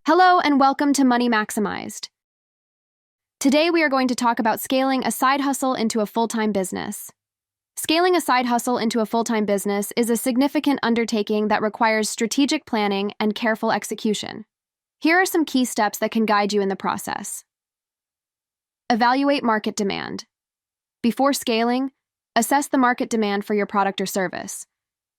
Hello and welcome to Money Maximized. Today we are going to talk about scaling a side hustle into a full-time business. Scaling a side hustle into a full-time business is a significant undertaking that requires strategic planning and careful execution. Here are some key steps that can guide you in the process. Evaluate market demand. Before scaling, assess the market demand for your product or service.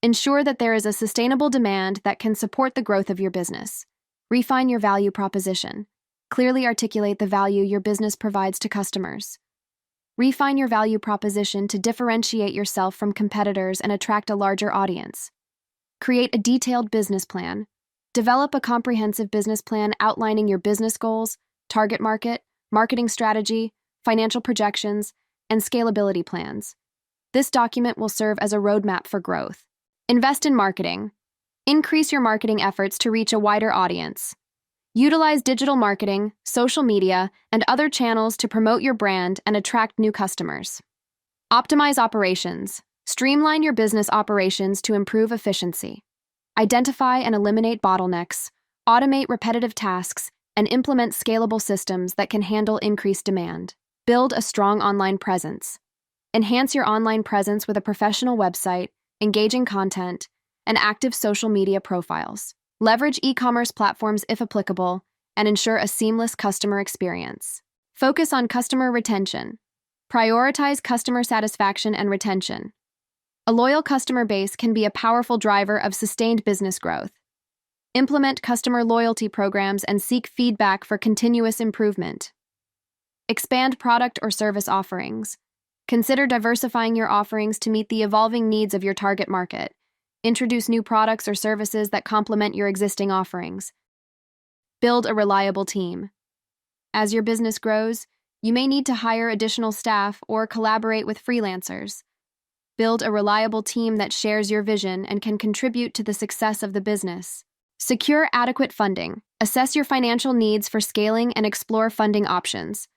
Ensure that there is a sustainable demand that can support the growth of your business. Refine your value proposition. Clearly articulate the value your business provides to customers. Refine your value proposition to differentiate yourself from competitors and attract a larger audience. Create a detailed business plan. Develop a comprehensive business plan outlining your business goals, target market, marketing strategy, financial projections, and scalability plans. This document will serve as a roadmap for growth. Invest in marketing. Increase your marketing efforts to reach a wider audience. Utilize digital marketing, social media, and other channels to promote your brand and attract new customers. Optimize operations. Streamline your business operations to improve efficiency. Identify and eliminate bottlenecks, automate repetitive tasks, and implement scalable systems that can handle increased demand. Build a strong online presence. Enhance your online presence with a professional website, engaging content, and active social media profiles. Leverage e-commerce platforms if applicable, and ensure a seamless customer experience. Focus on customer retention. Prioritize customer satisfaction and retention. A loyal customer base can be a powerful driver of sustained business growth. Implement customer loyalty programs and seek feedback for continuous improvement. Expand product or service offerings. Consider diversifying your offerings to meet the evolving needs of your target market. Introduce new products or services that complement your existing offerings. Build a reliable team. As your business grows, you may need to hire additional staff or collaborate with freelancers. Build a reliable team that shares your vision and can contribute to the success of the business. Secure adequate funding. Assess your financial needs for scaling and explore funding options.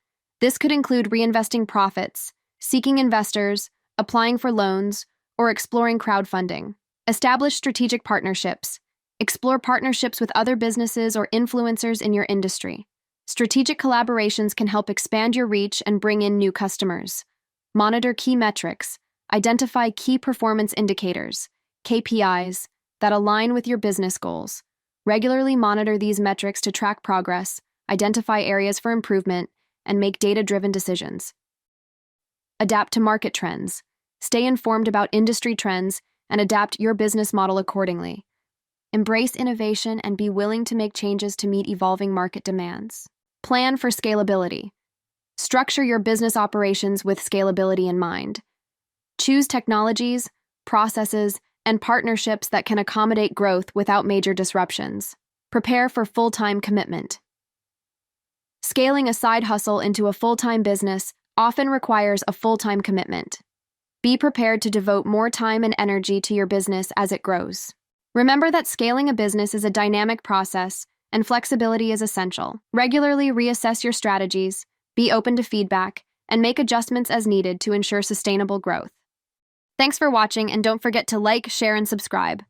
This could include reinvesting profits, seeking investors, applying for loans, or exploring crowdfunding. Establish strategic partnerships. Explore partnerships with other businesses or influencers in your industry. Strategic collaborations can help expand your reach and bring in new customers. Monitor key metrics. Identify key performance indicators, KPIs, that align with your business goals. Regularly monitor these metrics to track progress, identify areas for improvement, and make data-driven decisions. Adapt to market trends. Stay informed about industry trends and adapt your business model accordingly. Embrace innovation and be willing to make changes to meet evolving market demands. Plan for scalability. Structure your business operations with scalability in mind. Choose technologies, processes, and partnerships that can accommodate growth without major disruptions. Prepare for full-time commitment. Scaling a side hustle into a full-time business often requires a full-time commitment. Be prepared to devote more time and energy to your business as it grows. Remember that scaling a business is a dynamic process, and flexibility is essential. Regularly reassess your strategies, be open to feedback, and make adjustments as needed to ensure sustainable growth. Thanks for watching, and don't forget to like, share, and subscribe.